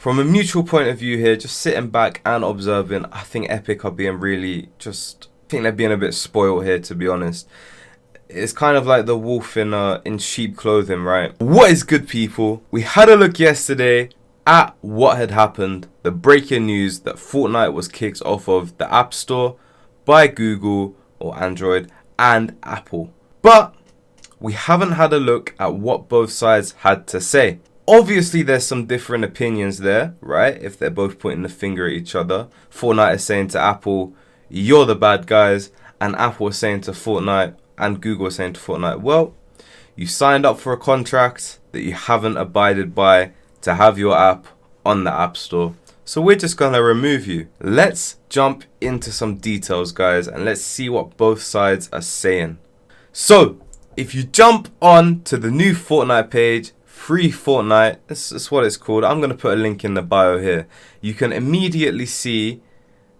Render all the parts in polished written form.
From a mutual point of view here, just sitting back and observing, I think Epic are being I think they're being a bit spoiled here, to be honest. It's kind of like the wolf in sheep clothing, right? What is good, people? We had a look yesterday at what had happened. The breaking news that Fortnite was kicked off of the App Store by Google or Android and Apple. But we haven't had a look at what both sides had to say. Obviously, there's some different opinions there, right? If they're both pointing the finger at each other. Fortnite is saying to Apple, you're the bad guys. And Apple is saying to Fortnite, and Google is saying to Fortnite, well, you signed up for a contract that you haven't abided by to have your app on the App Store. So we're just going to remove you. Let's jump into some details, guys, and let's see what both sides are saying. So, if you jump on to the new Fortnite page, Free Fortnite, that's what it's called. I'm going to put a link in the bio here. You can immediately see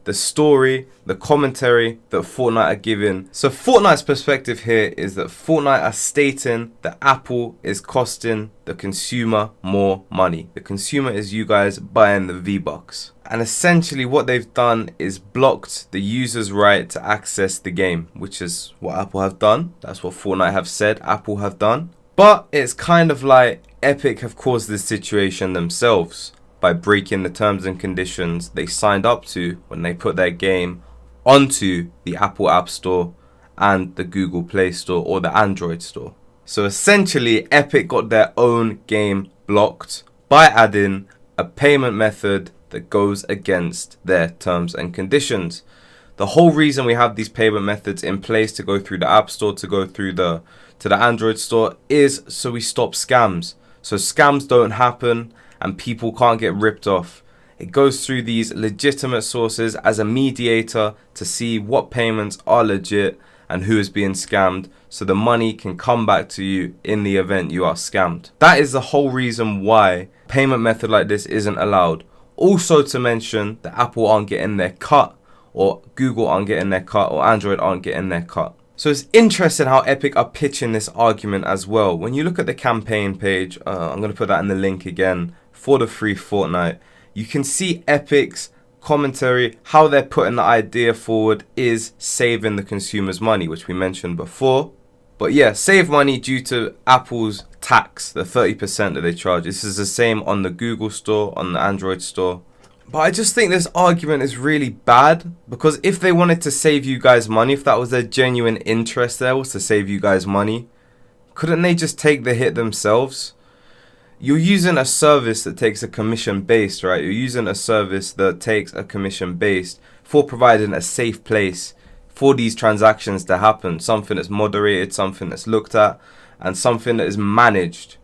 the story, the commentary that Fortnite are giving. So Fortnite's perspective here is that Fortnite are stating that Apple is costing the consumer more money. The consumer is you guys buying the V-Bucks. And essentially what they've done is blocked the user's right to access the game, which is what Apple have done. That's what Fortnite have said Apple have done. But it's kind of like Epic have caused this situation themselves by breaking the terms and conditions they signed up to when they put their game onto the Apple App Store and the Google Play Store or the Android Store. So essentially, Epic got their own game blocked by adding a payment method that goes against their terms and conditions. The whole reason we have these payment methods in place to go through the App Store, to go through to the Android Store, is so we stop scams. So scams don't happen and people can't get ripped off. It goes through these legitimate sources as a mediator to see what payments are legit and who is being scammed, so the money can come back to you in the event you are scammed. That is the whole reason why payment method like this isn't allowed. Also to mention that Apple aren't getting their cut, or Google aren't getting their cut, or Android aren't getting their cut. So it's interesting how Epic are pitching this argument as well. When you look at the campaign page, I'm going to put that in the link again, for the free Fortnite, you can see Epic's commentary. How they're putting the idea forward is saving the consumer's money, which we mentioned before. But yeah, save money due to Apple's tax, the 30% that they charge. This is the same on the Google Store, on the Android Store. But I just think this argument is really bad, because if they wanted to save you guys money, if that was their genuine interest there, was to save you guys money, couldn't they just take the hit themselves? You're using a service that takes a commission based, right? You're using a service that takes a commission based for providing a safe place for these transactions to happen. Something that's moderated, something that's looked at, and something that is managed.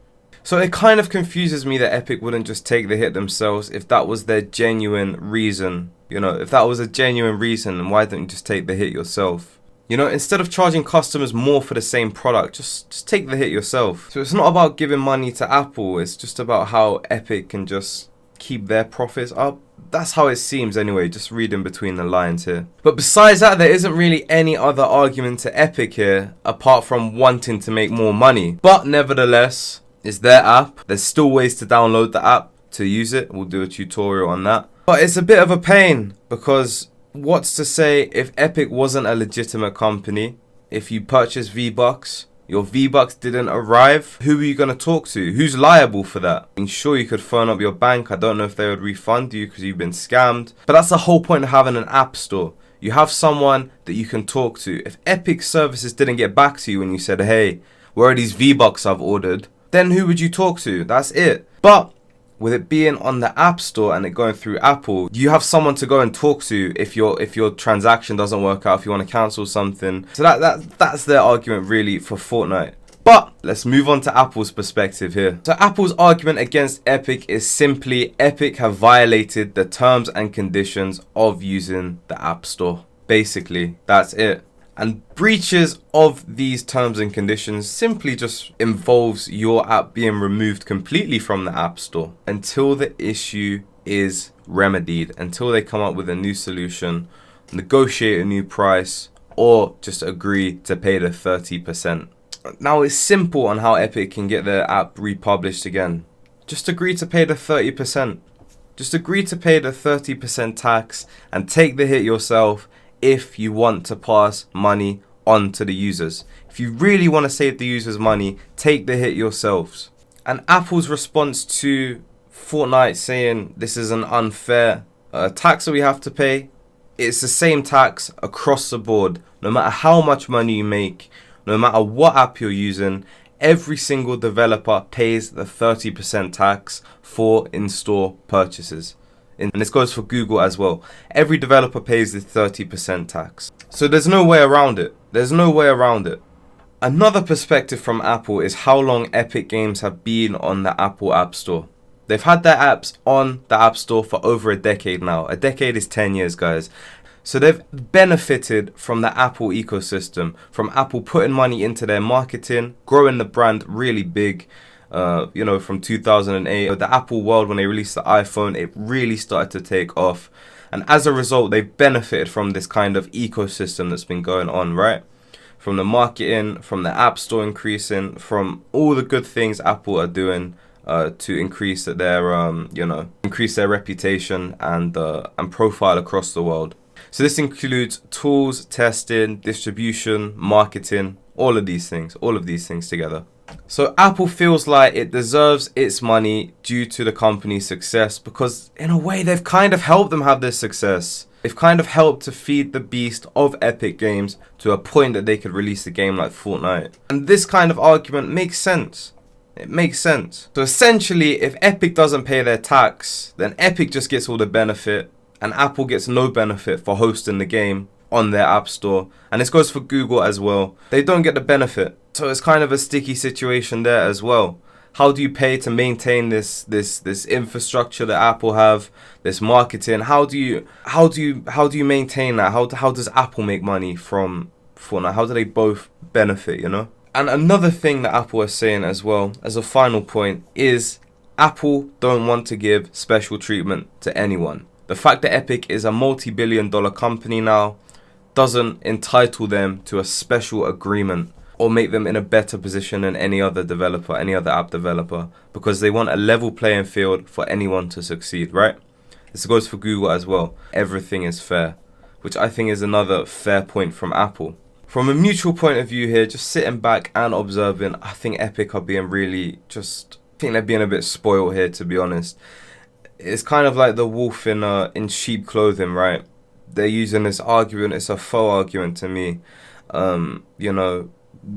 So it kind of confuses me that Epic wouldn't just take the hit themselves if that was their genuine reason. You know, if that was a genuine reason, then why don't you just take the hit yourself? You know, instead of charging customers more for the same product, just take the hit yourself. So it's not about giving money to Apple. It's just about how Epic can just keep their profits up. That's how it seems anyway, just reading between the lines here. But besides that, there isn't really any other argument to Epic here, apart from wanting to make more money. But nevertheless, it's their app. There's still ways to download the app to use it. We'll do a tutorial on that. But it's a bit of a pain, because what's to say if Epic wasn't a legitimate company? If you purchase V-Bucks, your V-Bucks didn't arrive, who are you going to talk to? Who's liable for that? I'm sure you could phone up your bank. I don't know if they would refund you because you've been scammed. But that's the whole point of having an app store. You have someone that you can talk to. If Epic services didn't get back to you when you said, hey, where are these V-Bucks I've ordered? Then who would you talk to? That's it. But with it being on the App Store and it going through Apple, you have someone to go and talk to if your transaction doesn't work out, if you want to cancel something. So that's their argument really for Fortnite. But let's move on to Apple's perspective here. So Apple's argument against Epic is simply Epic have violated the terms and conditions of using the App Store. Basically, that's it. And breaches of these terms and conditions simply just involves your app being removed completely from the App Store until the issue is remedied, until they come up with a new solution, negotiate a new price, or just agree to pay the 30%. Now it's simple on how Epic can get their app republished again. Just agree to pay the 30%. Just agree to pay the 30% tax and take the hit yourself if you want to pass money on to the users. If you really want to save the users money, take the hit yourselves. And Apple's response to Fortnite saying this is an unfair tax that we have to pay, it's the same tax across the board. No matter how much money you make, no matter what app you're using, every single developer pays the 30% tax for in-store purchases. And this goes for Google as well. Every developer pays the 30% tax. So there's no way around it. There's no way around it. Another perspective from Apple is how long Epic Games have been on the Apple App Store. They've had their apps on the App Store for over a decade now. A decade is 10 years, guys. So they've benefited from the Apple ecosystem, from Apple putting money into their marketing, growing the brand really big. From 2008, the Apple world, when they released the iPhone, it really started to take off. And as a result, they've benefited from this kind of ecosystem that's been going on, right? From the marketing, from the App Store increasing, from all the good things Apple are doing to increase increase their reputation and profile across the world. So this includes tools, testing, distribution, marketing, all of these things together. So Apple feels like it deserves its money due to the company's success because in a way they've kind of helped them have this success. They've kind of helped to feed the beast of Epic Games to a point that they could release a game like Fortnite. And this kind of argument makes sense. It makes sense. So essentially, if Epic doesn't pay their tax, then Epic just gets all the benefit and Apple gets no benefit for hosting the game on their App Store. And this goes for Google as well. They don't get the benefit. So it's kind of a sticky situation there as well. How do you pay to maintain this infrastructure that Apple have, this marketing? How do you maintain that? How does Apple make money from Fortnite? How do they both benefit, you know? And another thing that Apple is saying as well, as a final point, is Apple don't want to give special treatment to anyone. The fact that Epic is a multi-billion-dollar company now doesn't entitle them to a special agreement or make them in a better position than any other developer, any other app developer, because they want a level playing field for anyone to succeed, right? This goes for Google as well. Everything is fair, which I think is another fair point from Apple. From a mutual point of view here, just sitting back and observing, I think Epic are being I think they're being a bit spoiled here, to be honest. It's kind of like the wolf in sheep clothing, right? They're using this argument. It's a faux argument to me.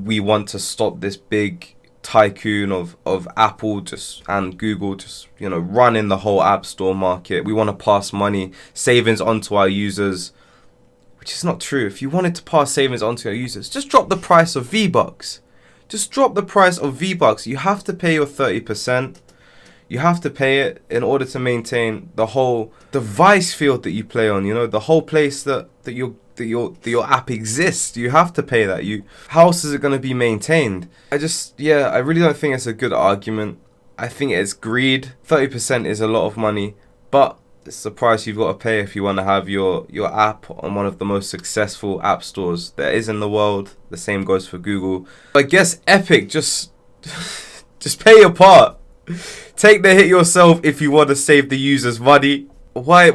We want to stop this big tycoon of Apple and Google running the whole App Store market. We want to pass money, savings onto our users, which is not true. If you wanted to pass savings onto your users, just drop the price of V-Bucks. Just drop the price of V-Bucks. You have to pay your 30%. You have to pay it in order to maintain the device field that you play on, the whole place that your app exists. You have to pay that. How else is it going to be maintained? I really don't think it's a good argument. I think it's greed. 30% is a lot of money, but it's the price you've got to pay if you want to have your app on one of the most successful app stores there is in the world. The same goes for Google. I guess Epic, just pay your part. Take the hit yourself if you want to save the users money. Why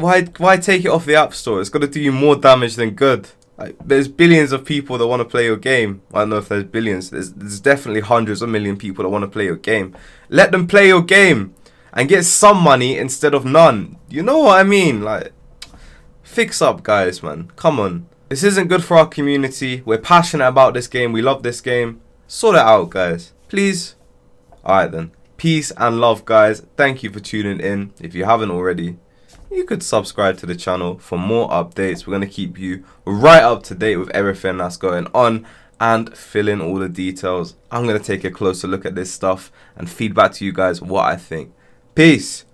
take it off the App Store? It's going to do you more damage than good. There's billions of people that want to play your game. I don't know if there's billions. There's definitely hundreds of million people that want to play your game. Let them play your game and get some money instead of none. You know what I mean? Fix up, guys, man. Come on. This isn't good for our community. We're passionate about this game. We love this game. Sort it out, guys. Please. Alright then. Peace and love, guys. Thank you for tuning in. If you haven't already, you could subscribe to the channel for more updates. We're going to keep you right up to date with everything that's going on and fill in all the details. I'm going to take a closer look at this stuff and feedback to you guys what I think. Peace.